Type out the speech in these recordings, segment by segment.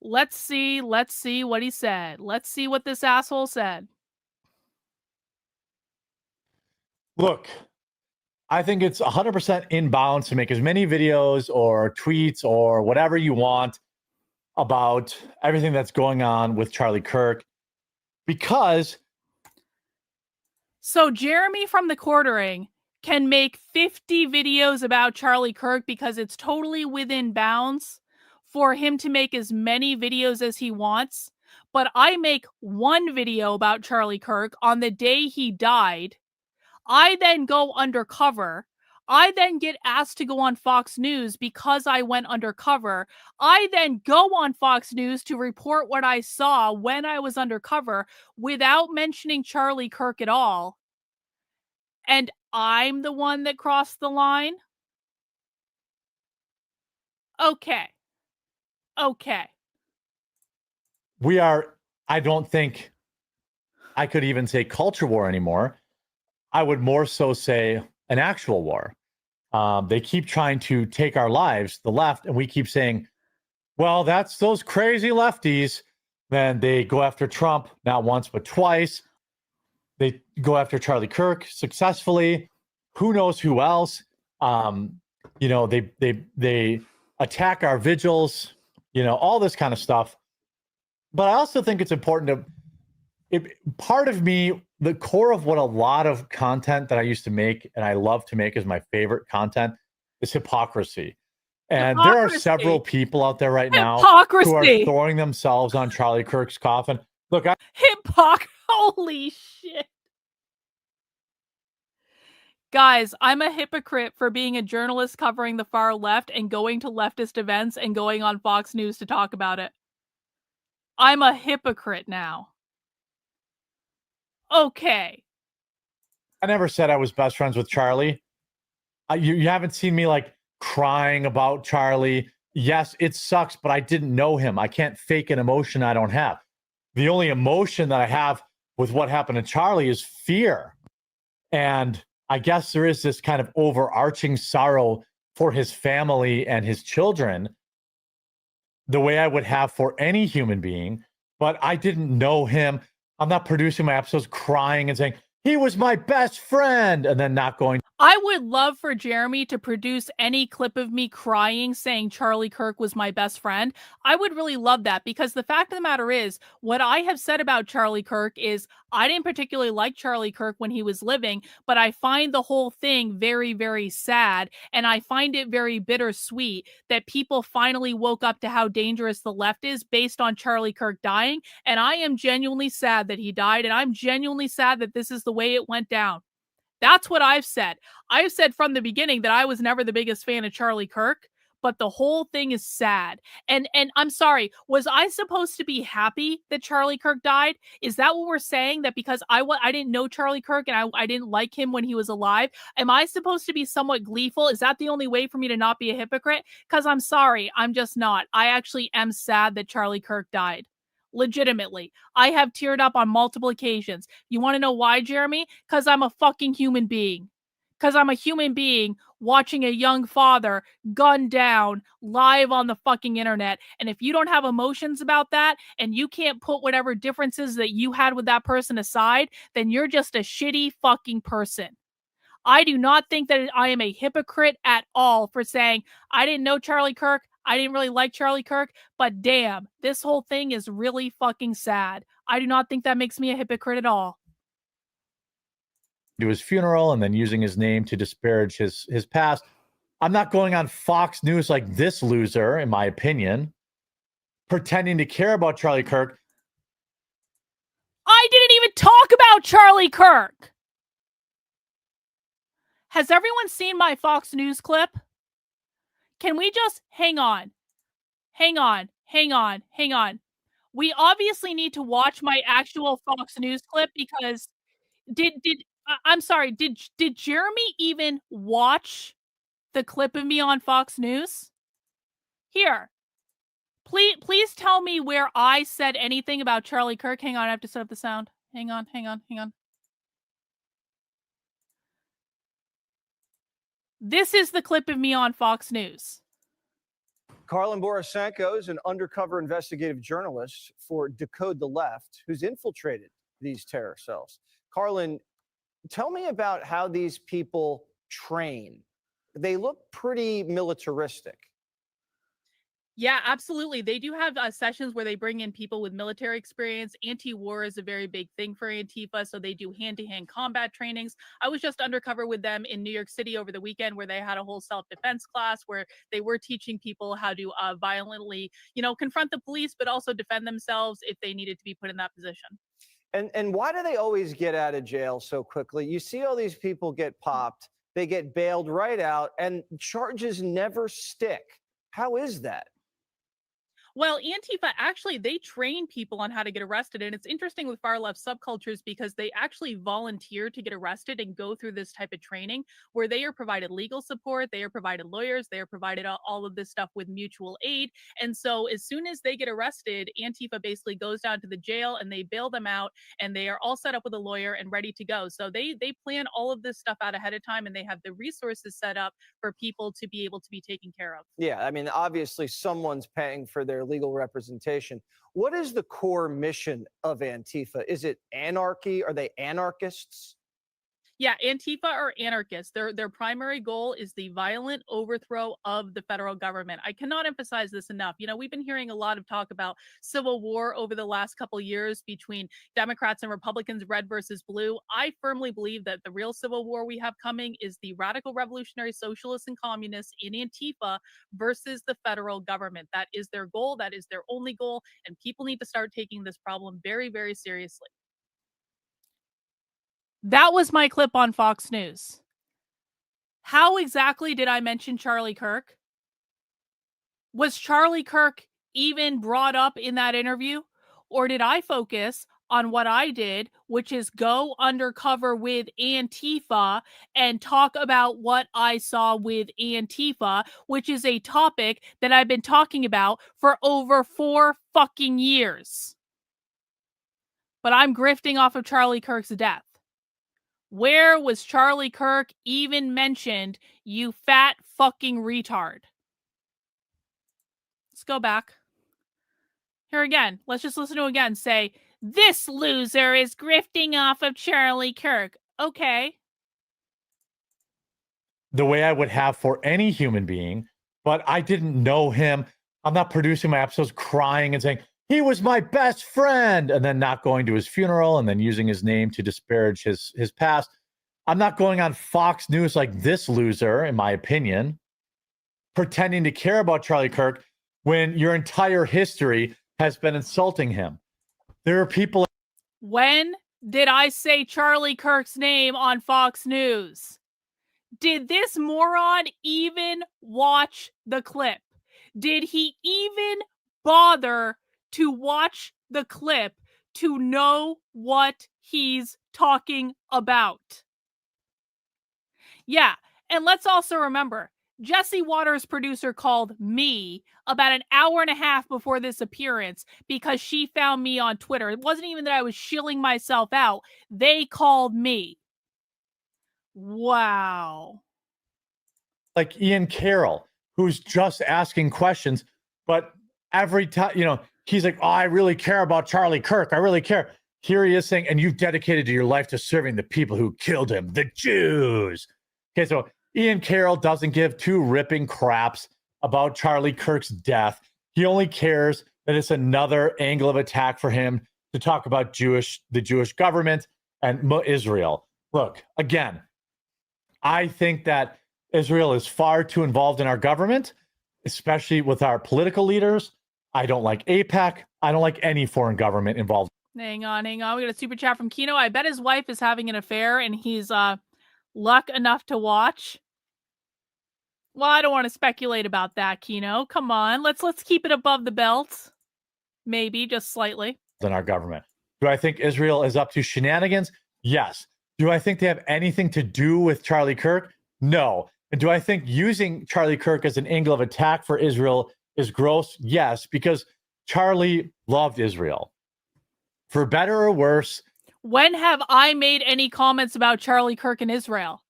Let's see what he said. Let's see what this asshole said. Look, I think it's 100% in bounds to make as many videos or tweets or whatever you want about everything that's going on with Charlie Kirk, because So Jeremy from the Quartering can make 50 videos about Charlie Kirk because it's totally within bounds for him to make as many videos as he wants. But I make one video about Charlie Kirk on the day he died. I then go undercover. I then get asked to go on Fox News because I went undercover. I then go on Fox News to report what I saw when I was undercover without mentioning Charlie Kirk at all. And I'm the one that crossed the line? Okay. we are, I don't think I could even say culture war anymore. I would more so say an actual war. They keep trying to take our lives, the left, and we keep saying, well, that's those crazy lefties. Then they go after Trump, not once, but twice. They go after Charlie Kirk successfully. Who knows who else? They attack our vigils, all this kind of stuff. But I also think it's important part of me, the core of what a lot of content that I used to make and I love to make is my favorite content is hypocrisy. And there are several people out there right now who are throwing themselves on Charlie Kirk's coffin. Look, holy shit. Guys, I'm a hypocrite for being a journalist covering the far left and going to leftist events and going on Fox News to talk about it. I'm a hypocrite now. Okay. I never said I was best friends with Charlie. You haven't seen me like crying about Charlie. Yes, it sucks, but I didn't know him. I can't fake an emotion I don't have. The only emotion that I have with what happened to Charlie is fear. And I guess there is this kind of overarching sorrow for his family and his children, the way I would have for any human being. But I didn't know him. I'm not producing my episodes crying and saying, he was my best friend, and then not going. I would love for Jeremy to produce any clip of me crying saying Charlie Kirk was my best friend. I would really love that, because the fact of the matter is, what I have said about Charlie Kirk is I didn't particularly like Charlie Kirk when he was living, but I find the whole thing very, very sad, and I find it very bittersweet that people finally woke up to how dangerous the left is based on Charlie Kirk dying, and I am genuinely sad that he died, and I'm genuinely sad that this is the way it went down. That's what I've said. I've said from the beginning that I was never the biggest fan of Charlie Kirk, but the whole thing is sad. And I'm sorry, was I supposed to be happy that Charlie Kirk died? Is that what we're saying? That because I didn't know Charlie Kirk and I didn't like him when he was alive, am I supposed to be somewhat gleeful? Is that the only way for me to not be a hypocrite? Because I'm sorry, I'm just not. I actually am sad that Charlie Kirk died. Legitimately. I have teared up on multiple occasions. You want to know why, Jeremy? Because I'm a fucking human being. Because I'm a human being watching a young father gunned down live on the fucking internet. And if you don't have emotions about that and you can't put whatever differences that you had with that person aside, then you're just a shitty fucking person. I do not think that I am a hypocrite at all for saying I didn't know Charlie Kirk. I didn't really like Charlie Kirk, but damn, this whole thing is really fucking sad. I do not think that makes me a hypocrite at all. To his funeral and then using his name to disparage his past. I'm not going on Fox News like this loser, in my opinion, pretending to care about Charlie Kirk. I didn't even talk about Charlie Kirk. Has everyone seen my Fox News clip? Can we just hang on? We obviously need to watch my actual Fox News clip because I'm sorry, did Jeremy even watch the clip of me on Fox News? Here. Please tell me where I said anything about Charlie Kirk. Hang on, I have to set up the sound. Hang on. This is the clip of me on Fox News. Karlyn Borysenko is an undercover investigative journalist for Decode the Left who's infiltrated these terror cells. Karlyn, tell me about how these people train. They look pretty militaristic. Yeah, absolutely. They do have sessions where they bring in people with military experience. Anti-war is a very big thing for Antifa, so they do hand-to-hand combat trainings. I was just undercover with them in New York City over the weekend, where they had a whole self-defense class where they were teaching people how to violently, confront the police, but also defend themselves if they needed to be put in that position. And why do they always get out of jail so quickly? You see all these people get popped, they get bailed right out, and charges never stick. How is that? Well, Antifa, actually, they train people on how to get arrested. And it's interesting with far left subcultures because they actually volunteer to get arrested and go through this type of training where they are provided legal support, they are provided lawyers, they are provided all of this stuff with mutual aid. And so as soon as they get arrested, Antifa basically goes down to the jail and they bail them out, and they are all set up with a lawyer and ready to go. So they plan all of this stuff out ahead of time, and they have the resources set up for people to be able to be taken care of. Yeah, I mean, obviously someone's paying for their legal representation. What is the core mission of Antifa? Is it anarchy? Are they anarchists? Yeah, Antifa are anarchists. Their primary goal is the violent overthrow of the federal government. I cannot emphasize this enough. We've been hearing a lot of talk about civil war over the last couple years between Democrats and Republicans, red versus blue. I firmly believe that the real civil war we have coming is the radical revolutionary socialists and communists in Antifa versus the federal government. That is their goal. That is their only goal. And people need to start taking this problem very, very seriously. That was my clip on Fox News. How exactly did I mention Charlie Kirk? Was Charlie Kirk even brought up in that interview? Or did I focus on what I did, which is go undercover with Antifa and talk about what I saw with Antifa, which is a topic that I've been talking about for over 4 fucking years. But I'm grifting off of Charlie Kirk's death. Where was Charlie Kirk even mentioned, you fat fucking retard? Let's go back. Here again. Let's just listen to it again. Say, this loser is grifting off of Charlie Kirk. Okay. The way I would have for any human being, but I didn't know him. I'm not producing my episodes crying and saying, he was my best friend, and then not going to his funeral and then using his name to disparage his past. I'm not going on Fox News like this loser, in my opinion, pretending to care about Charlie Kirk when your entire history has been insulting him. There are people. When did I say Charlie Kirk's name on Fox News? Did this moron even watch the clip? Did he even bother to watch the clip to know what he's talking about? Yeah, and let's also remember, Jesse Waters' producer called me about an hour and a half before this appearance because she found me on Twitter. It wasn't even that I was shilling myself out. They called me. Wow. Like Ian Carroll, who's just asking questions, but every time, he's like, oh, I really care about Charlie Kirk. I really care. Here he is saying, and you've dedicated your life to serving the people who killed him, the Jews. Okay, so Ian Carroll doesn't give two ripping craps about Charlie Kirk's death. He only cares that it's another angle of attack for him to talk about the Jewish government and Israel. Look, again, I think that Israel is far too involved in our government, especially with our political leaders. I don't like AIPAC. I don't like any foreign government involved. Hang on. We got a super chat from Kino. I bet his wife is having an affair and he's luck enough to watch. Well, I don't want to speculate about that, Kino. Come on. Let's keep it above the belt. Maybe, just slightly. In our government. Do I think Israel is up to shenanigans? Yes. Do I think they have anything to do with Charlie Kirk? No. And do I think using Charlie Kirk as an angle of attack for Israel is gross? Yes, because Charlie loved Israel. For better or worse. When have I made any comments about Charlie Kirk and Israel?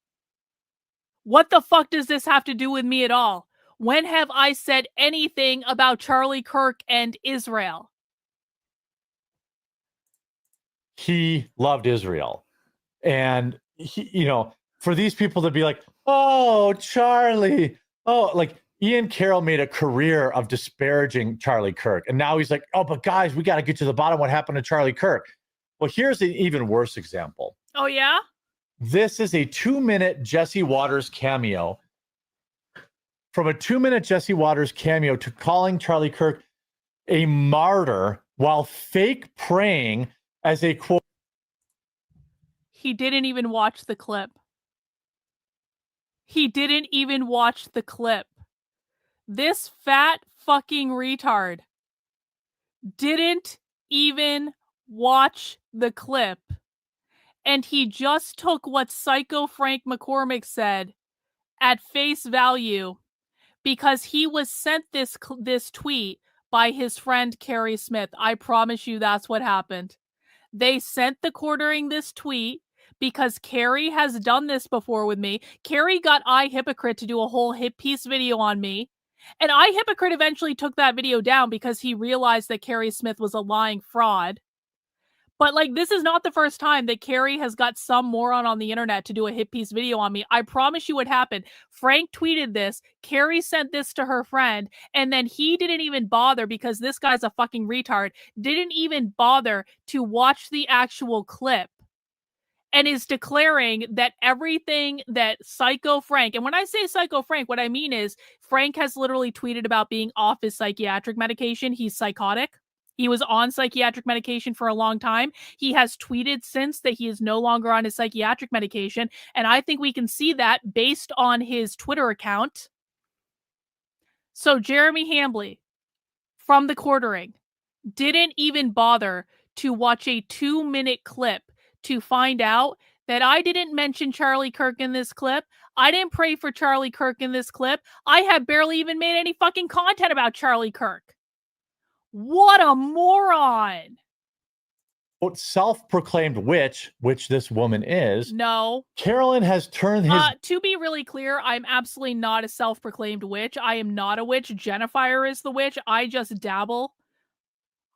What the fuck does this have to do with me at all? When have I said anything about Charlie Kirk and Israel? He loved Israel. And, for these people to be like, oh, Charlie, oh, like Ian Carroll made a career of disparaging Charlie Kirk. And now he's like, oh, but guys, we got to get to the bottom of what happened to Charlie Kirk. Well, here's an even worse example. Oh, yeah? This is a 2-minute Jesse Waters cameo. From a 2-minute Jesse Waters cameo to calling Charlie Kirk a martyr while fake praying as a quote. He didn't even watch the clip. He didn't even watch the clip. This fat fucking retard didn't even watch the clip. And he just took what Psycho Frank McCormick said at face value because he was sent this tweet by his friend Carrie Smith. I promise you that's what happened. They sent the Quartering this tweet because Carrie has done this before with me. Carrie got iHypocrite to do a whole hit piece video on me. And iHypocrite eventually took that video down because he realized that Carrie Smith was a lying fraud. But, like, this is not the first time that Carrie has got some moron on the internet to do a hit piece video on me. I promise you what happened. Frank tweeted this, Carrie sent this to her friend, and then he didn't even bother, because this guy's a fucking retard, didn't even bother to watch the actual clip. And is declaring that everything that Psycho Frank, and when I say Psycho Frank, what I mean is Frank has literally tweeted about being off his psychiatric medication. He's psychotic. He was on psychiatric medication for a long time. He has tweeted since that he is no longer on his psychiatric medication. And I think we can see that based on his Twitter account. So Jeremy Hambly from The Quartering didn't even bother to watch a 2-minute clip to find out that I didn't mention Charlie Kirk in this clip. I didn't pray for Charlie Kirk in this clip. I have barely even made any fucking content about Charlie Kirk. What a moron. Self-proclaimed witch, which this woman is. No. Karlyn has turned his... To be really clear, I'm absolutely not a self-proclaimed witch. I am not a witch. Jennifer is the witch. I just dabble.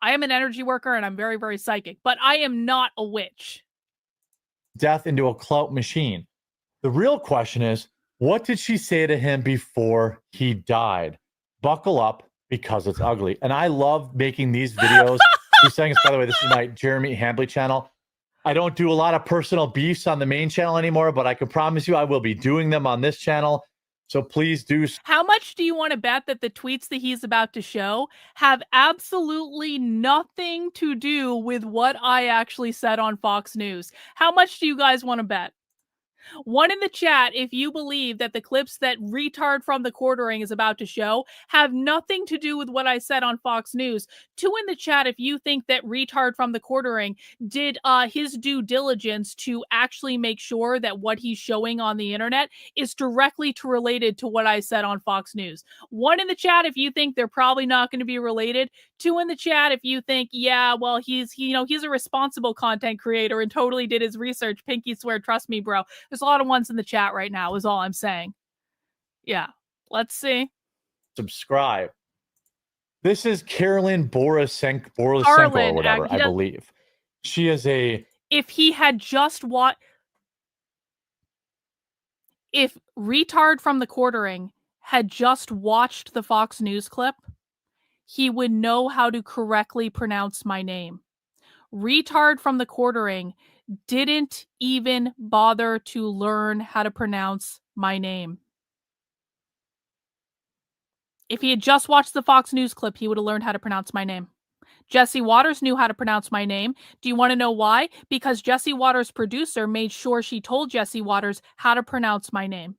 I am an energy worker and I'm very, very psychic, but I am not a witch. Death into a clout machine. The real question is, what did she say to him before he died? Buckle up, because it's ugly. And I love making these videos. These things, by the way, this is my Jeremy Hambly channel. I don't do a lot of personal beefs on the main channel anymore, but I can promise you I will be doing them on this channel. So please do. How much do you want to bet that the tweets that he's about to show have absolutely nothing to do with what I actually said on Fox News? How much do you guys want to bet? One in the chat if you believe that the clips that retard from The Quartering is about to show have nothing to do with what I said on Fox News. 2 in the chat if you think that retard from The Quartering did his due diligence to actually make sure that what he's showing on the internet is directly related to what I said on Fox News. 1 in the chat if you think they're probably not going to be related. 2 in the chat if you think, yeah, well, he's a responsible content creator and totally did his research. Pinky swear, trust me, bro. There's a lot of ones in the chat right now, is all I'm saying. Yeah, let's see. Subscribe. This is Karlyn Borysenko or whatever, I believe. She is a... If he had just watched... If retard from The Quartering had just watched the Fox News clip, he would know how to correctly pronounce my name. Retard from The Quartering didn't even bother to learn how to pronounce my name. If he had just watched the Fox News clip, he would have learned how to pronounce my name. Jesse Waters knew how to pronounce my name. Do you want to know why? Because Jesse Waters' producer made sure she told Jesse Waters how to pronounce my name.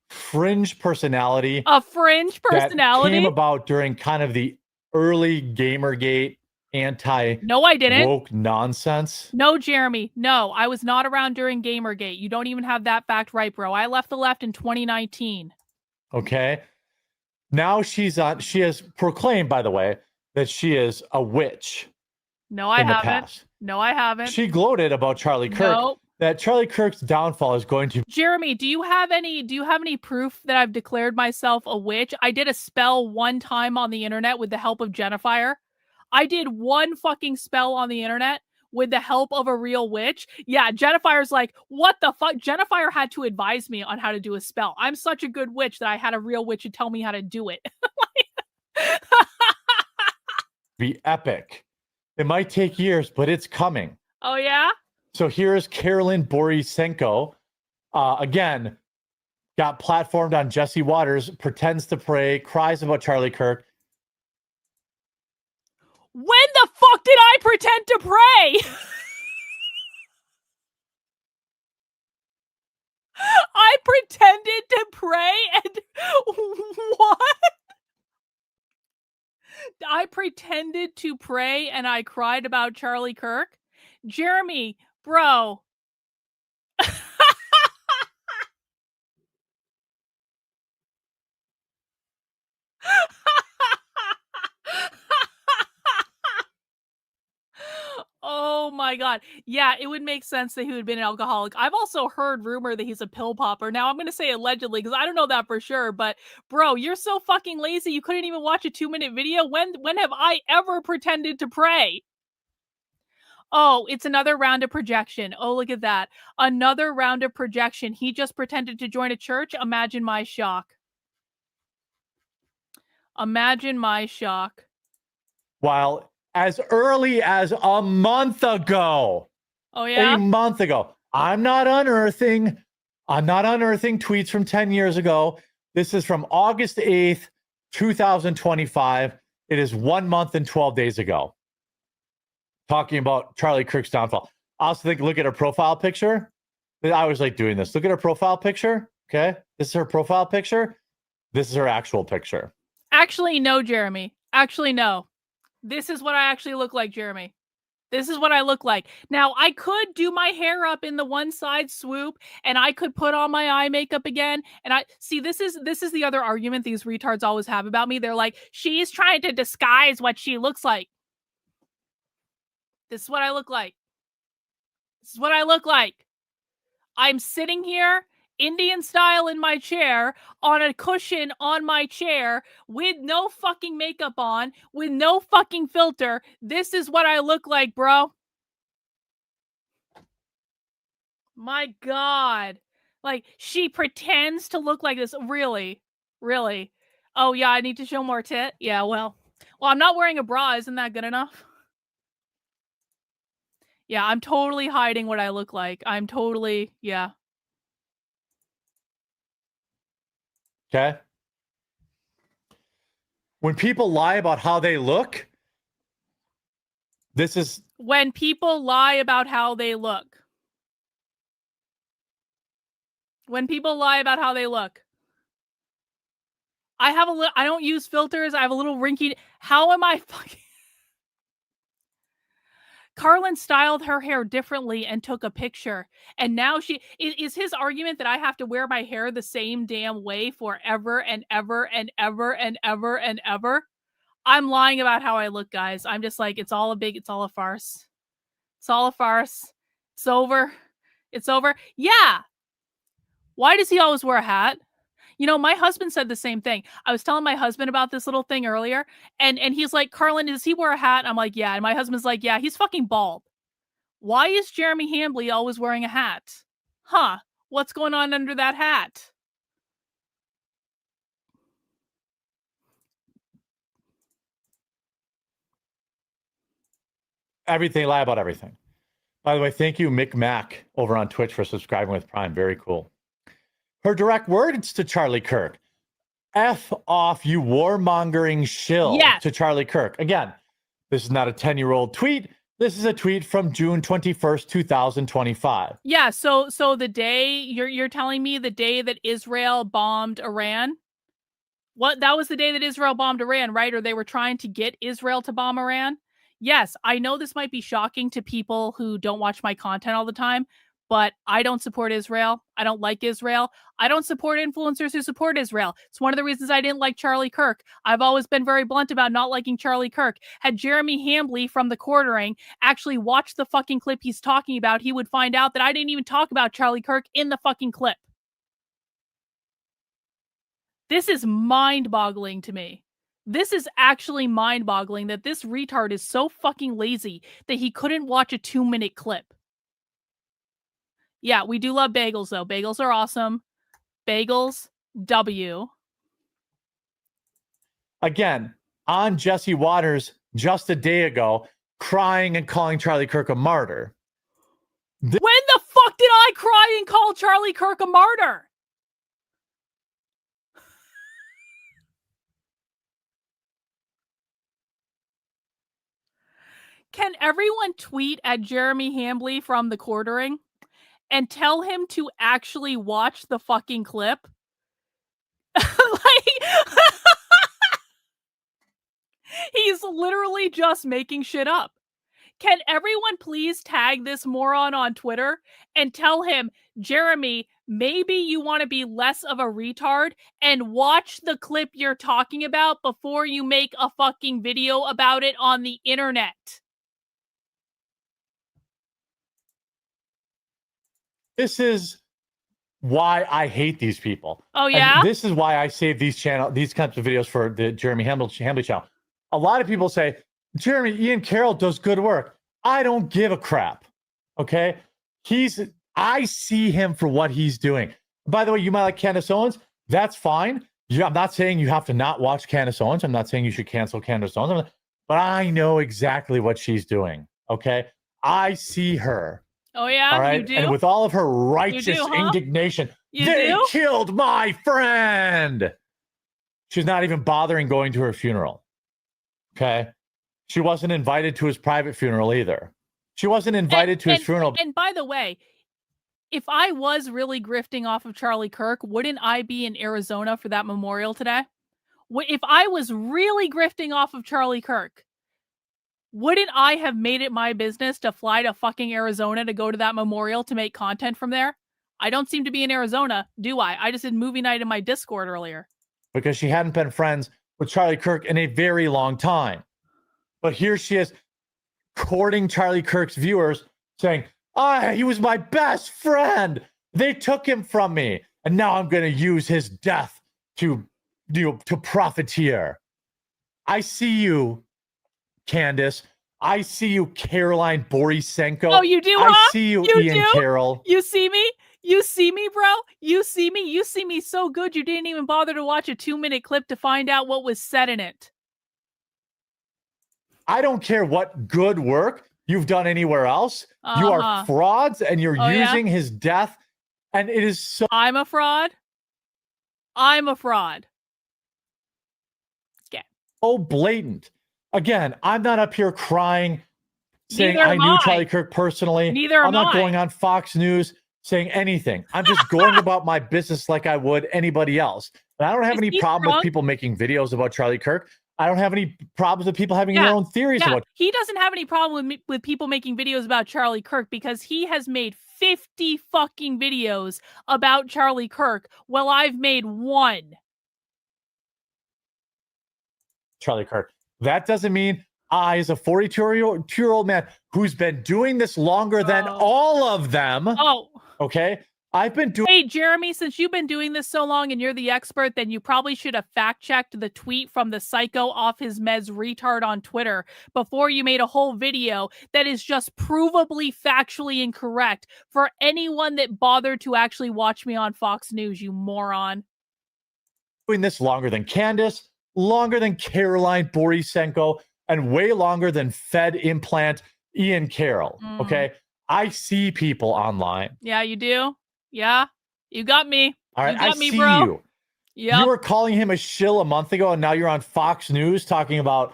Fringe personality. A fringe personality? That came about during kind of the early Gamergate No, I didn't. woke nonsense. No, Jeremy. No, I was not around during Gamergate. You don't even have that fact right, bro. I left the left in 2019. Okay. Now she has proclaimed, by the way, that she is a witch. No, I haven't. No, I haven't. She gloated about Charlie Kirk. Nope. that Charlie Kirk's downfall is going to. Jeremy, do you have any proof that I've declared myself a witch? I did a spell one time on the internet with the help of Jennifer. I did one fucking spell on the internet with the help of a real witch. Yeah, Jennifer's like, what the fuck? Jennifer had to advise me on how to do a spell. I'm such a good witch that I had a real witch to tell me how to do it. Be epic. It might take years, but it's coming. Oh, yeah? So here's Karlyn Borysenko. Again, got platformed on Jesse Waters, pretends to pray, cries about Charlie Kirk. When the fuck did I pretend to pray? I pretended to pray and what? I pretended to pray and I cried about Charlie Kirk? Jeremy, bro. Oh my god. Yeah, it would make sense that he would have been an alcoholic. I've also heard rumor that he's a pill popper. Now, I'm going to say allegedly because I don't know that for sure, but bro, you're so fucking lazy you couldn't even watch a 2-minute video. When have I ever pretended to pray? Oh, it's another round of projection. Oh, look at that. Another round of projection. He just pretended to join a church. Imagine my shock. Imagine my shock. While as early as a month ago. Oh, yeah? A month ago. I'm not unearthing tweets from 10 years ago. This is from August 8th, 2025. It is 1 month and 12 days ago. Talking about Charlie Kirk's downfall. I also think, look at her profile picture. I was like doing this. Look at her profile picture. Okay. This is her profile picture. This is her actual picture. Actually, no, Jeremy. Actually, no. This is what I actually look like, Jeremy. This is what I look like. Now, I could do my hair up in the one side swoop, and I could put on my eye makeup again. And I see this is the other argument these retards always have about me. They're like, she's trying to disguise what she looks like. This is what I look like. This is what I look like. I'm sitting here Indian style in my chair, on a cushion on my chair, with no fucking makeup on, with no fucking filter. This is what I look like, bro. My God. Like, she pretends to look like this. Really? Really? Oh, yeah, I need to show more tit? Yeah, well, I'm not wearing a bra. Isn't that good enough? Yeah, I'm totally hiding what I look like. I'm totally, yeah. Okay. When people lie about how they look, this is when people lie about how they look. When people lie about how they look. I don't use filters. I have a little wrinkly. How am I fucking? Karlyn styled her hair differently and took a picture. And now is his argument that I have to wear my hair the same damn way forever and ever and ever and ever and ever? I'm lying about how I look, guys. I'm just like, it's all a farce. It's all a farce. It's over. It's over. Yeah. Why does he always wear a hat? You know, my husband said the same thing. I was telling my husband about this little thing earlier, and he's like, Karlyn, does he wear a hat? I'm like, yeah. And my husband's like, yeah, he's fucking bald. Why is Jeremy Hambly always wearing a hat? Huh. What's going on under that hat? everything, lie about everything. By the way, thank you, Mick Mac, over on Twitch for subscribing with Prime. Very cool. Her direct words to Charlie Kirk. F off, you warmongering shill, yes. To Charlie Kirk. Again, this is not a 10-year-old tweet. This is a tweet from June 21st, 2025. Yeah, so the day, you're telling me the day that Israel bombed Iran? That was the day that Israel bombed Iran, right? Or they were trying to get Israel to bomb Iran? Yes, I know this might be shocking to people who don't watch my content all the time, but I don't support Israel. I don't like Israel. I don't support influencers who support Israel. It's one of the reasons I didn't like Charlie Kirk. I've always been very blunt about not liking Charlie Kirk. Had Jeremy Hambly from The Quartering actually watched the fucking clip he's talking about, he would find out that I didn't even talk about Charlie Kirk in the fucking clip. This is mind-boggling to me. This is actually mind-boggling that this retard is so fucking lazy that he couldn't watch a 2-minute clip. Yeah, we do love bagels, though. Bagels are awesome. Bagels, W. Again, on Jesse Waters just a day ago, crying and calling Charlie Kirk a martyr. When the fuck did I cry and call Charlie Kirk a martyr? Can everyone tweet at Jeremy Hambly from The Quartering and tell him to actually watch the fucking clip? He's literally just making shit up. Can everyone please tag this moron on Twitter and tell him, Jeremy, maybe you want to be less of a retard and watch the clip you're talking about before you make a fucking video about it on the internet. This is why I hate these people. Oh, yeah? And this is why I save these kinds of videos for the Jeremy Hambly channel. A lot of people say, Jeremy, Ian Carroll does good work. I don't give a crap. Okay? I see him for what he's doing. By the way, you might like Candace Owens. That's fine. I'm not saying you have to not watch Candace Owens. I'm not saying you should cancel Candace Owens. But I know exactly what she's doing. Okay? I see her. Oh, yeah? All right. You do? And with all of her righteous indignation, they killed my friend. She's not even bothering going to her funeral. Okay. She wasn't invited to his private funeral either. She wasn't invited to his funeral. And by the way, if I was really grifting off of Charlie Kirk, wouldn't I be in Arizona for that memorial today? If I was really grifting off of Charlie Kirk, wouldn't I have made it my business to fly to fucking Arizona to go to that memorial to make content from there? I don't seem to be in Arizona, do I? I just did movie night in my Discord earlier. Because she hadn't been friends with Charlie Kirk in a very long time. But here she is courting Charlie Kirk's viewers saying, he was my best friend. They took him from me. And now I'm going to use his death to profiteer. I see you, Candace. I see you, Karlyn Borysenko. Oh, you do, I see you, Ian Carroll. You see me? You see me, bro? You see me? You see me so good you didn't even bother to watch a 2-minute clip to find out what was said in it. I don't care what good work you've done anywhere else. You are frauds and you're using his death. And it is so... I'm a fraud? I'm a fraud. Okay. So blatant. Again, I'm not up here crying, saying Neither I knew Charlie Kirk personally. Neither am I. I'm not going on Fox News saying anything. I'm just going about my business like I would anybody else. And I don't have any problem with people making videos about Charlie Kirk. I don't have any problems with people having their own theories about. He doesn't have any problem with people making videos about Charlie Kirk because he has made 50 fucking videos about Charlie Kirk while I've made one. Charlie Kirk. That doesn't mean I, as a 42-year-old man who's been doing this longer than all of them. Okay. I've been doing. Hey, Jeremy, since you've been doing this so long and you're the expert, then you probably should have fact-checked the tweet from the psycho off his meds retard on Twitter before you made a whole video that is just provably factually incorrect for anyone that bothered to actually watch me on Fox News, you moron. Doing this longer than Candace, longer than Karlyn Borysenko, and way longer than Fed implant Ian Carroll. Okay. I see people online. Yeah, you do. Yeah, you got me. All right, you got I me, see bro. you. Yep. You were calling him a shill a month ago, and now you're on Fox News talking about,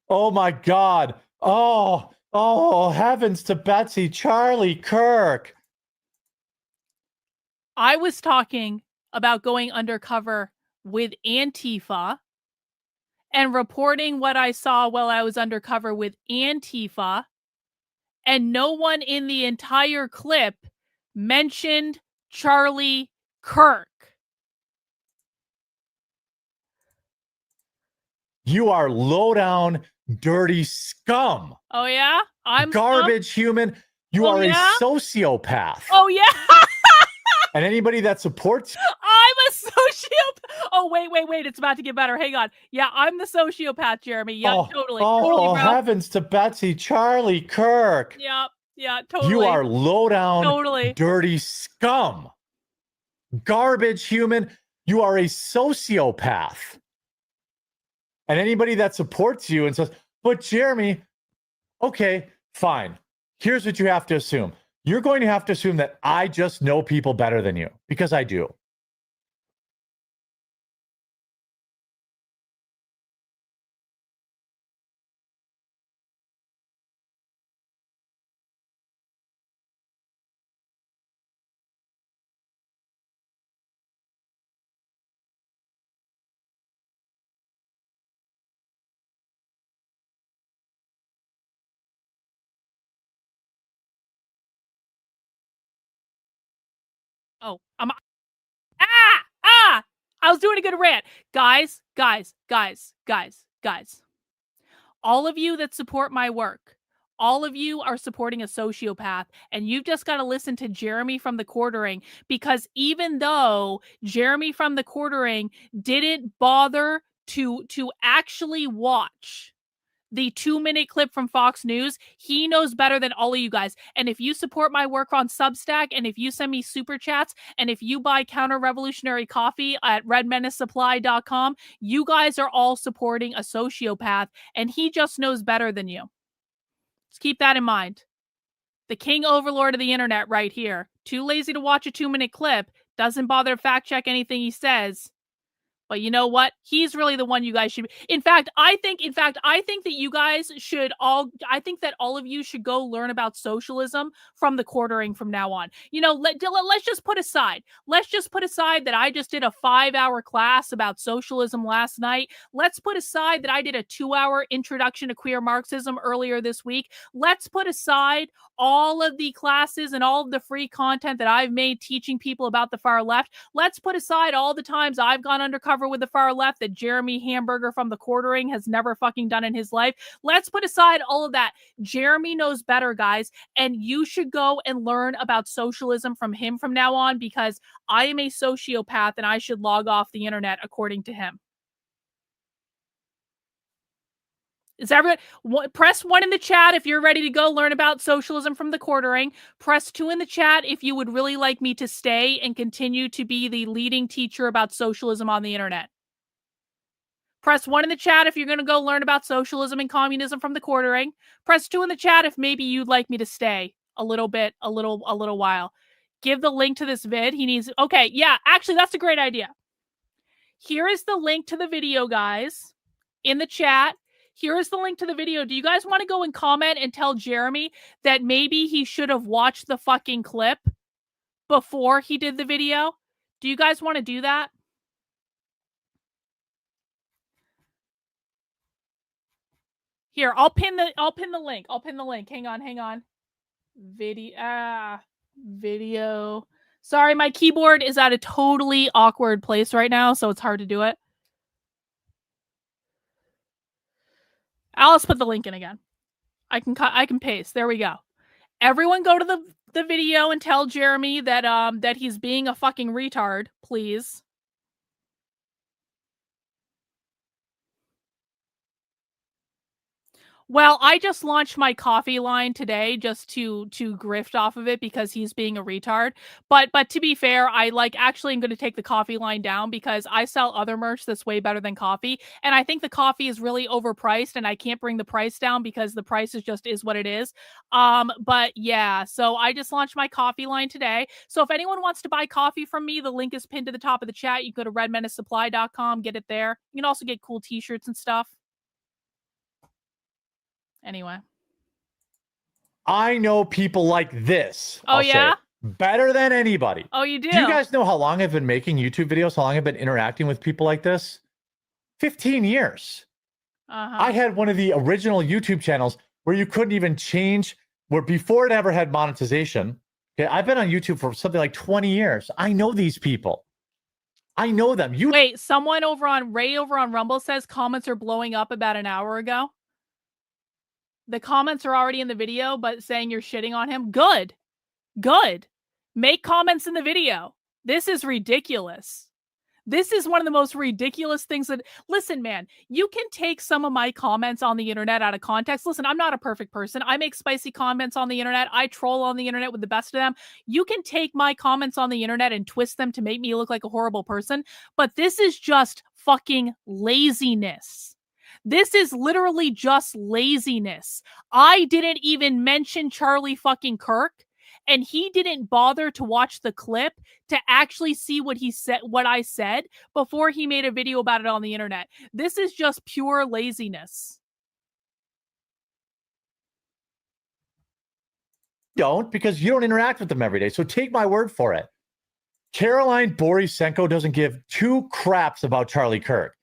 oh my God, oh heavens to Betsy, Charlie Kirk. I was talking about going undercover with Antifa and reporting what I saw while I was undercover with Antifa, and no one in the entire clip mentioned Charlie Kirk. You are low down, dirty scum. Oh, yeah? I'm garbage human. You are yeah? a sociopath. Oh, yeah? And anybody that supports I'm a sociopath. Oh, wait. It's about to get better. Hang on. Yeah, I'm the sociopath, Jeremy. Yeah, totally. Oh, bro. heavens to Betsy, Charlie Kirk. Yeah, totally. You are low down, dirty scum. Garbage human. You are a sociopath. And anybody that supports you and says, but Jeremy, okay, fine. Here's what you have to assume. You're going to have to assume that I just know people better than you, because I do. Oh, I was doing a good rant. Guys. All of you that support my work, all of you are supporting a sociopath, and you've just got to listen to Jeremy from the Quartering, because even though Jeremy from the Quartering didn't bother to actually watch the 2-minute clip from Fox News, he knows better than all of you guys. And if you support my work on Substack, and if you send me super chats, and if you buy counter-revolutionary coffee at redmenacesupply.com, you guys are all supporting a sociopath, and he just knows better than you. Just keep that in mind. The king overlord of the internet right here. Too lazy to watch a 2-minute clip, doesn't bother to fact check anything he says. But you know what? He's really the one you guys should. In fact, I think that you guys should all. I think that all of you should go learn about socialism from the Quartering from now on. You know, let's just put aside. Let's just put aside that I just did a 5-hour class about socialism last night. Let's put aside that I did a 2-hour introduction to queer Marxism earlier this week. Let's put aside all of the classes and all of the free content that I've made teaching people about the far left. Let's put aside all the times I've gone undercover with the far left that Jeremy Hamburger from the Quartering has never fucking done in his life. Let's put aside all of that. Jeremy knows better, guys, and you should go and learn about socialism from him from now on, because I am a sociopath and I should log off the internet according to him. Is everyone press 1 in the chat if you're ready to go learn about socialism from the Quartering. Press 2 in the chat if you would really like me to stay and continue to be the leading teacher about socialism on the internet. Press 1 in the chat if you're going to go learn about socialism and communism from the Quartering. Press 2 in the chat if maybe you'd like me to stay a little while. Give the link to this vid. Okay, yeah, actually, that's a great idea. Here is the link to the video, guys, in the chat. Here is the link to the video. Do you guys want to go and comment and tell Jeremy that maybe he should have watched the fucking clip before he did the video? Do you guys want to do that? Here, I'll pin the link. Hang on. Video. Sorry, my keyboard is at a totally awkward place right now, so it's hard to do it. Alice put the link in again. I can paste. There we go. Everyone go to the video and tell Jeremy that that he's being a fucking retard, please. Well, I just launched my coffee line today just to grift off of it because he's being a retard. But to be fair, I actually am going to take the coffee line down because I sell other merch that's way better than coffee, and I think the coffee is really overpriced, and I can't bring the price down because the price is what it is. But yeah, so I just launched my coffee line today. So if anyone wants to buy coffee from me, the link is pinned to the top of the chat. You go to redmenacesupply.com, get it there. You can also get cool t-shirts and stuff. Anyway, I know people like this. Oh, yeah? Better than anybody. Oh, you do? Do you guys know how long I've been making YouTube videos? How long I've been interacting with people like this? 15 years. I had one of the original YouTube channels where you couldn't even change, where before it ever had monetization. Okay, I've been on YouTube for something like 20 years. I know these people. I know them. Wait, someone over on Rumble says comments are blowing up about an hour ago. The comments are already in the video, but saying you're shitting on him. Good. Good. Make comments in the video. This is ridiculous. This is one of the most ridiculous things that, listen, man, you can take some of my comments on the internet out of context. Listen, I'm not a perfect person. I make spicy comments on the internet. I troll on the internet with the best of them. You can take my comments on the internet and twist them to make me look like a horrible person. But this is just fucking laziness. This is literally just laziness. I didn't even mention Charlie fucking Kirk. And he didn't bother to watch the clip to actually see what he said, what I said, before he made a video about it on the internet. This is just pure laziness. Don't, because you don't interact with them every day. So take my word for it. Karlyn Borysenko doesn't give two craps about Charlie Kirk.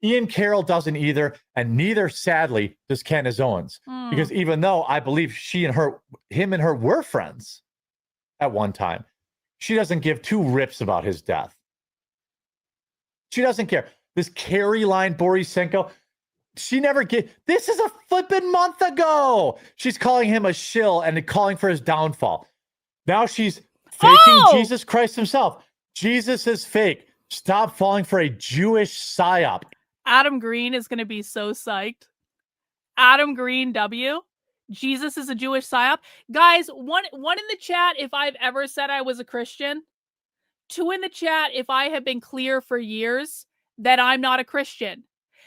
Ian Carroll doesn't either, and neither, sadly, does Candace Owens. Because even though I believe him and her were friends at one time, she doesn't give two rips about his death. She doesn't care. This Karlyn Borysenko, she never get. This is a flippin' month ago. She's calling him a shill and calling for his downfall. Now she's faking Jesus Christ himself. Jesus is fake. Stop falling for a Jewish psyop. Adam Green is going to be so psyched. Adam Green W. Jesus is a Jewish psyop. Guys, one in the chat if I've ever said I was a Christian. Two in the chat if I have been clear for years that I'm not a Christian.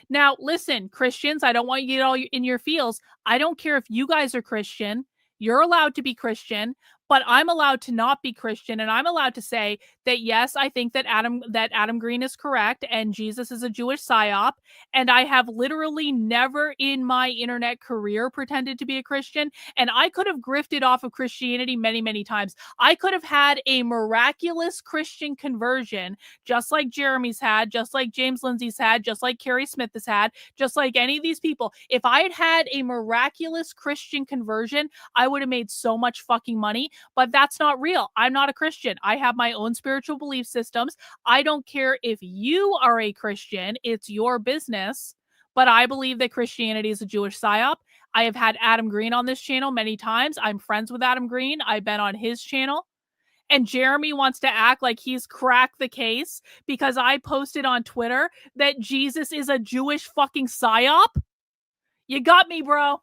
Now, listen, Christians, I don't want you to get all in your feels. I don't care if you guys are Christian. You're allowed to be Christian, but I'm allowed to not be Christian, and I'm allowed to say that, yes, I think that Adam Green is correct, and Jesus is a Jewish psyop, and I have literally never in my internet career pretended to be a Christian, and I could have grifted off of Christianity many, many times. I could have had a miraculous Christian conversion, just like Jeremy's had, just like James Lindsay's had, just like Carrie Smith has had, just like any of these people. If I had had a miraculous Christian conversion, I would have made so much fucking money. But that's not real. I'm not a Christian. I have my own spiritual belief systems. I don't care if you are a Christian. It's your business. But I believe that Christianity is a Jewish psyop. I have had Adam Green on this channel many times. I'm friends with Adam Green. I've been on his channel. And Jeremy wants to act like he's cracked the case because I posted on Twitter that Jesus is a Jewish fucking psyop. You got me, bro.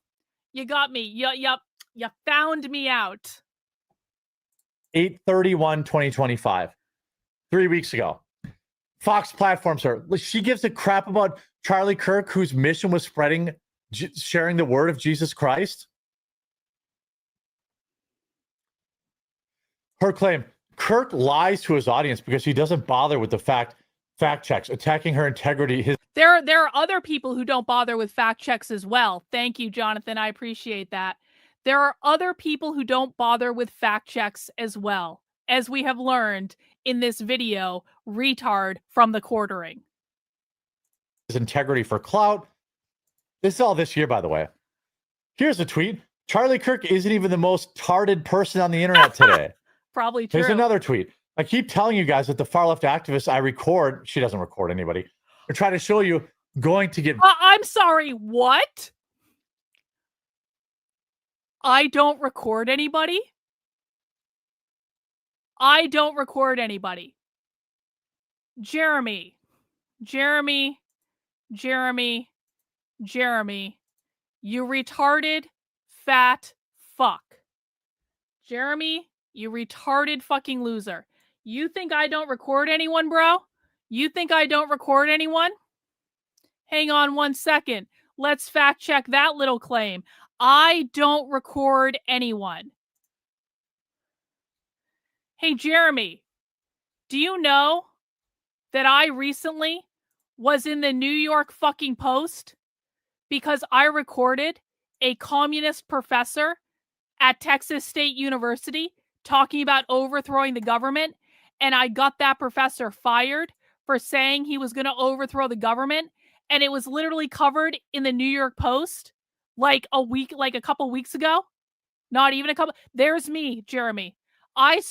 You got me. You found me out. 8/31/2025, 3 weeks ago. Fox platforms her. She gives a crap about Charlie Kirk, whose mission was sharing the word of Jesus Christ. Her claim, Kirk lies to his audience because he doesn't bother with the fact checks, attacking her integrity. There are other people who don't bother with fact checks as well. Thank you, Jonathan. I appreciate that. There are other people who don't bother with fact checks as well, as we have learned in this video, retard from the quartering. His integrity for clout. This is all this year, by the way. Here's a tweet. Charlie Kirk isn't even the most tarded person on the internet today. Probably true. Here's another tweet. I keep telling you guys that the far left activists I record, she doesn't record anybody, or try to show you going to get... I'm sorry, what? I don't record anybody? I don't record anybody. Jeremy, you retarded fat fuck. Jeremy, you retarded fucking loser. You think I don't record anyone, bro? You think I don't record anyone? Hang on 1 second. Let's fact check that little claim. I don't record anyone. Hey, Jeremy, do you know that I recently was in the New York fucking Post because I recorded a communist professor at Texas State University talking about overthrowing the government, and I got that professor fired for saying he was going to overthrow the government, and it was literally covered in the New York Post like a couple weeks ago. Not even a couple. There's me, Jeremy. I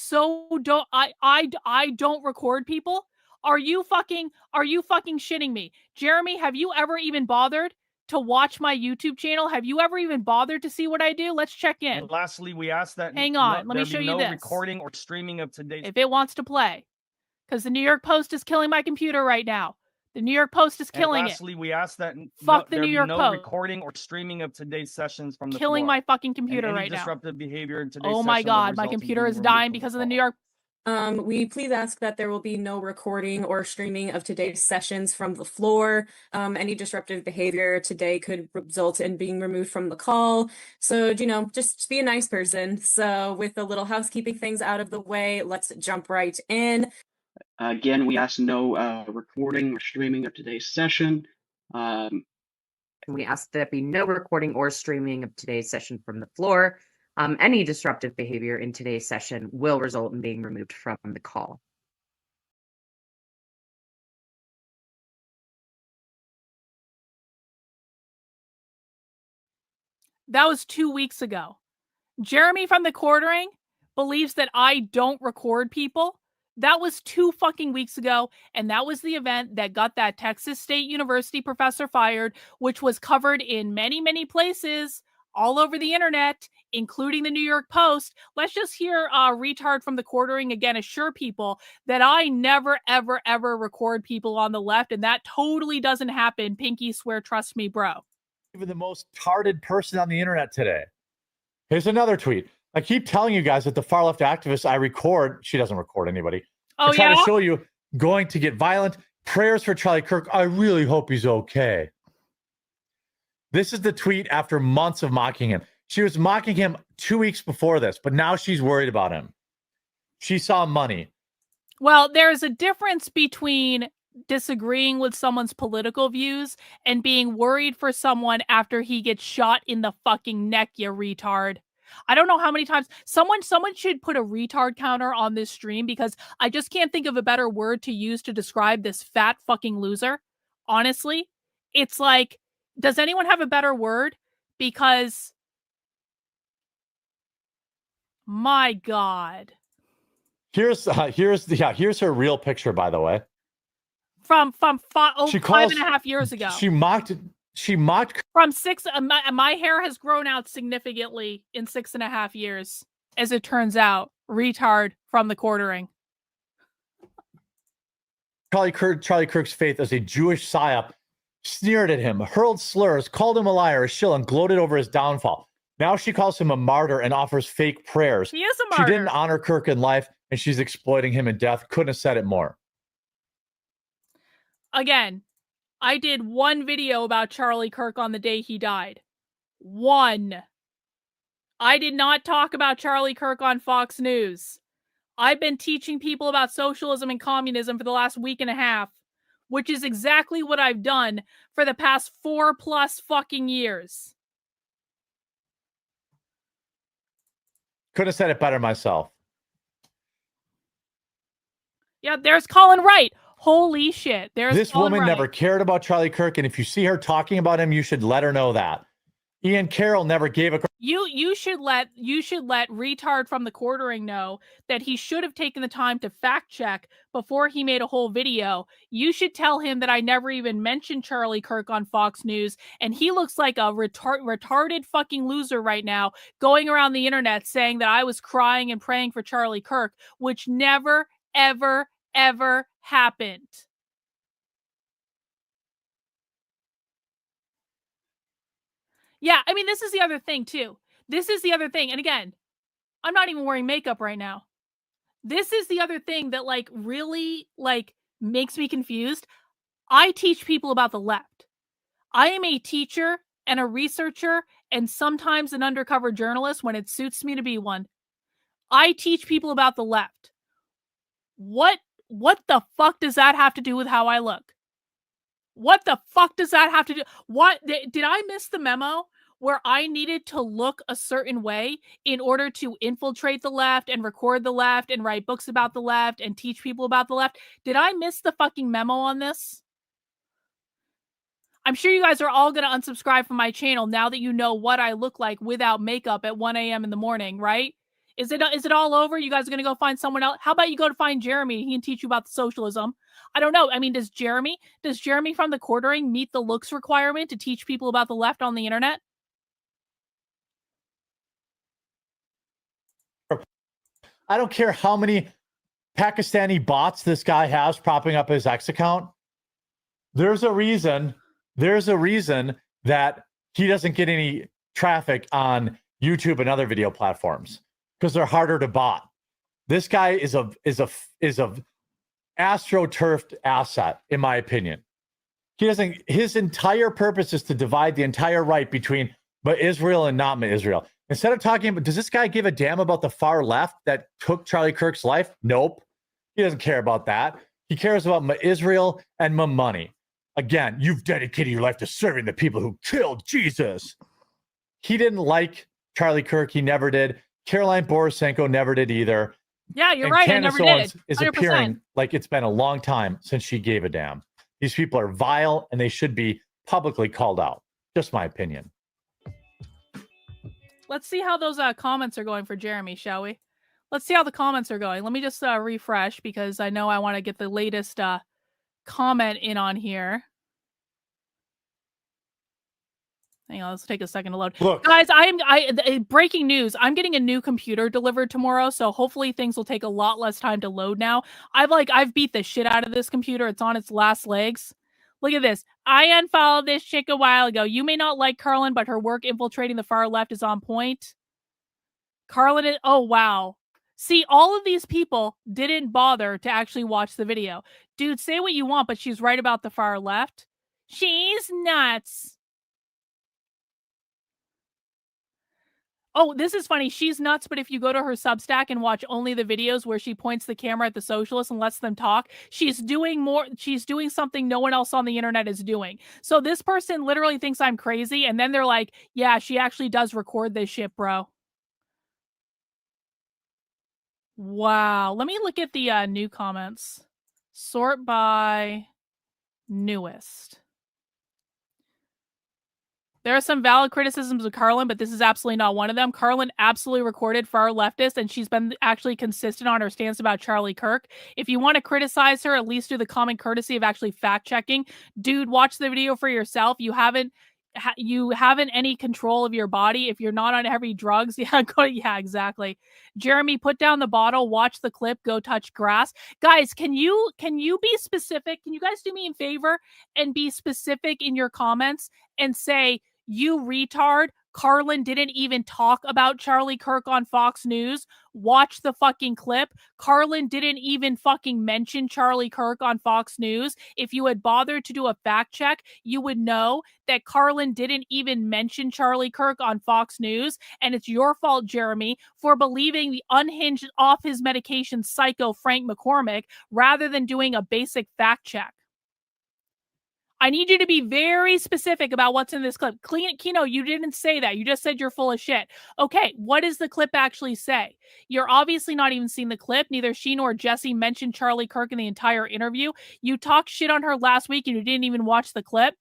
don't record people. Are you fucking shitting me? Jeremy, have you ever even bothered to watch my YouTube channel? Have you ever even bothered to see what I do? Let's check in. And lastly, we ask that hang on, let me show you no this. recording or streaming of today's. If it wants to play, because the New York Post is killing my computer right now. The New York Post is killing and lastly, we ask that Fuck the New York no Post. recording or streaming of today's sessions from the killing floor. my fucking computer And right any now. disruptive behavior in today's Oh my session will god, my result in computer being is removed dying from because of the the New call. York. We please ask that there will be no recording or streaming of today's sessions from the floor. Any disruptive behavior today could result in being removed from the call. So, just be a nice person. So with a little housekeeping things out of the way, let's jump right in. Again, we ask no recording or streaming of today's session. We ask that there be no recording or streaming of today's session from the floor. Any disruptive behavior in today's session will result in being removed from the call. That was 2 weeks ago. Jeremy from the Quartering believes that I don't record people. That was 2 fucking weeks ago, and that was the event that got that Texas State University professor fired, which was covered in many, many places all over the internet, including the New York Post. Let's just hear retard from the Quartering again assure people that I never, ever, ever record people on the left, and that totally doesn't happen. Pinky swear, trust me, bro. Even the most tarded person on the internet today. Here's another tweet. I keep telling you guys that the far left activist I record, she doesn't record anybody. Oh, I try yeah? to show you going to get violent. Prayers for Charlie Kirk. I really hope he's okay. This is the tweet after months of mocking him. She was mocking him 2 weeks before this, but now she's worried about him. She saw money. Well, there's a difference between disagreeing with someone's political views and being worried for someone after he gets shot in the fucking neck, you retard. I don't know how many times someone should put a retard counter on this stream, because I just can't think of a better word to use to describe this fat fucking loser. Honestly, it's like, does anyone have a better word? Because my God. Here's her real picture, by the way. From 5.5 years ago. She mocked from 6. My hair has grown out significantly in 6.5 years, as it turns out. Retard from the Quartering. Charlie Kirk's faith as a Jewish psyop, sneered at him, hurled slurs, called him a liar, a shill, and gloated over his downfall. Now she calls him a martyr and offers fake prayers. He is a martyr. She didn't honor Kirk in life, and she's exploiting him in death. Couldn't have said it more. Again, I did one video about Charlie Kirk on the day he died. One. I did not talk about Charlie Kirk on Fox News. I've been teaching people about socialism and communism for the last week and a half, which is exactly what I've done for the past 4+ fucking years. Couldn't have said it better myself. Yeah, there's Colin Wright. Holy shit. This woman never cared about Charlie Kirk, and if you see her talking about him, you should let her know that. Ian Carroll never gave a... You should let retard from the Quartering know that he should have taken the time to fact check before he made a whole video. You should tell him that I never even mentioned Charlie Kirk on Fox News, and he looks like a retarded fucking loser right now, going around the internet saying that I was crying and praying for Charlie Kirk, which never, ever, ever happened. Yeah, I mean, this is the other thing, too. This is the other thing. And again, I'm not even wearing makeup right now. This is the other thing that, like, really, like, makes me confused. I teach people about the left. I am a teacher and a researcher and sometimes an undercover journalist when it suits me to be one. I teach people about the left. What the fuck does that have to do with how I look? What the fuck does that have to do? What did I miss the memo where I needed to look a certain way in order to infiltrate the left and record the left and write books about the left and teach people about the left? Did I miss the fucking memo on this? I'm sure you guys are all going to unsubscribe from my channel now that you know what I look like without makeup at 1 a.m. in the morning, right? Is it all over? You guys are going to go find someone else? How about you go to find Jeremy? He can teach you about the socialism. I don't know. I mean, does Jeremy from the Quartering meet the looks requirement to teach people about the left on the internet? I don't care how many Pakistani bots this guy has propping up his X account. There's a reason that he doesn't get any traffic on YouTube and other video platforms, because they're harder to bot. This guy is a astroturfed asset, in my opinion. His entire purpose is to divide the entire right between Israel and not Israel. Instead of talking about, does this guy give a damn about the far left that took Charlie Kirk's life? Nope. He doesn't care about that. He cares about Israel and money. Again, you've dedicated your life to serving the people who killed Jesus. He didn't like Charlie Kirk. He never did. Karlyn Borysenko never did either. Yeah, you're right. Candace I never Owens did. is 100%. appearing like it's been a long time since she gave a damn. These people are vile and they should be publicly called out. Just my opinion. Let's see how those comments are going for Jeremy, shall we? Let's see how the comments are going. Let me just refresh, because I know I want to get the latest comment in on here. Hang on, let's take a second to load. Look, guys, breaking news. I'm getting a new computer delivered tomorrow, so hopefully things will take a lot less time to load now. I've beat the shit out of this computer. It's on its last legs. Look at this. I unfollowed this chick a while ago. You may not like Karlyn, but her work infiltrating the far left is on point. Karlyn is, oh wow. See, all of these people didn't bother to actually watch the video. Dude, say what you want, but she's right about the far left. She's nuts. Oh, this is funny. She's nuts, but if you go to her Substack and watch only the videos where she points the camera at the socialists and lets them talk, she's doing something no one else on the internet is doing. So this person literally thinks I'm crazy, and then they're like, yeah, she actually does record this shit, bro. Wow. Let me look at the new comments. Sort by newest. There are some valid criticisms of Karlyn, but this is absolutely not one of them. Karlyn absolutely recorded far leftist, and she's been actually consistent on her stance about Charlie Kirk. If you want to criticize her, at least do the common courtesy of actually fact-checking. Dude, watch the video for yourself. You haven't any control of your body. If you're not on heavy drugs, yeah, exactly. Jeremy, put down the bottle, watch the clip, go touch grass. Guys, can you be specific? Can you guys do me a favor and be specific in your comments and say, you retard, Karlyn didn't even talk about Charlie Kirk on Fox News. Watch the fucking clip. Karlyn didn't even fucking mention Charlie Kirk on Fox News. If you had bothered to do a fact check, you would know that Karlyn didn't even mention Charlie Kirk on Fox News. And it's your fault, Jeremy, for believing the unhinged off his medication psycho Frank McCormick rather than doing a basic fact check. I need you to be very specific about what's in this clip. Kino, you didn't say that. You just said you're full of shit. Okay, what does the clip actually say? You're obviously not even seeing the clip. Neither she nor Jesse mentioned Charlie Kirk in the entire interview. You talked shit on her last week and you didn't even watch the clip.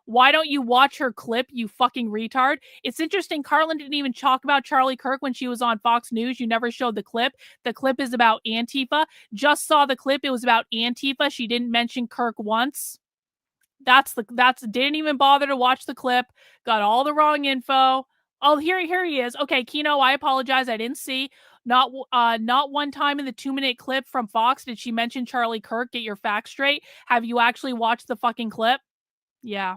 Why don't you watch her clip, you fucking retard? It's interesting, Karlyn didn't even talk about Charlie Kirk when she was on Fox News. You never showed the clip. The clip is about Antifa. Just saw the clip. It was about Antifa. She didn't mention Kirk once. Didn't even bother to watch the clip. Got all the wrong info. Oh, here he is. Okay, Kino, I apologize. I didn't see. Not one time in the 2-minute clip from Fox did she mention Charlie Kirk. Get your facts straight. Have you actually watched the fucking clip? Yeah.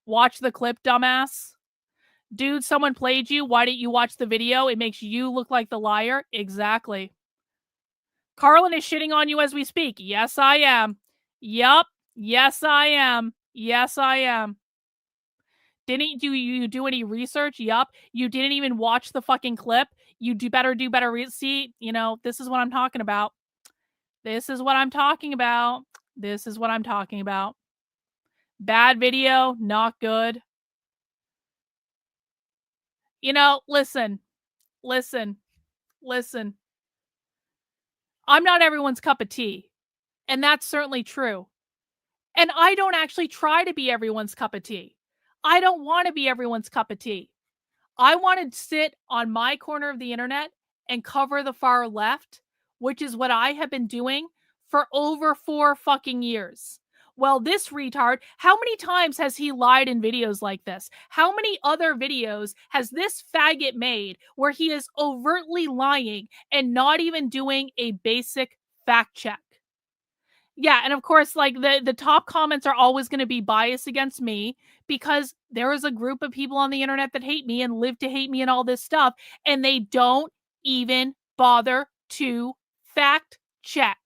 Watch the clip, dumbass. Dude, someone played you. Why didn't you watch the video? It makes you look like the liar. Exactly. Karlyn is shitting on you as we speak. Yes, I am. Yup. Yes, I am. Yes, I am. Didn't you do any research? Yup. You didn't even watch the fucking clip. You do better. See, this is what I'm talking about. This is what I'm talking about. This is what I'm talking about. Bad video, not good. Listen. I'm not everyone's cup of tea. And that's certainly true. And I don't actually try to be everyone's cup of tea. I don't want to be everyone's cup of tea. I want to sit on my corner of the internet and cover the far left, which is what I have been doing for over 4 fucking years. Well, this retard, how many times has he lied in videos like this? How many other videos has this faggot made where he is overtly lying and not even doing a basic fact check? Yeah, and of course, like the top comments are always going to be biased against me because there is a group of people on the internet that hate me and live to hate me and all this stuff, and they don't even bother to fact check.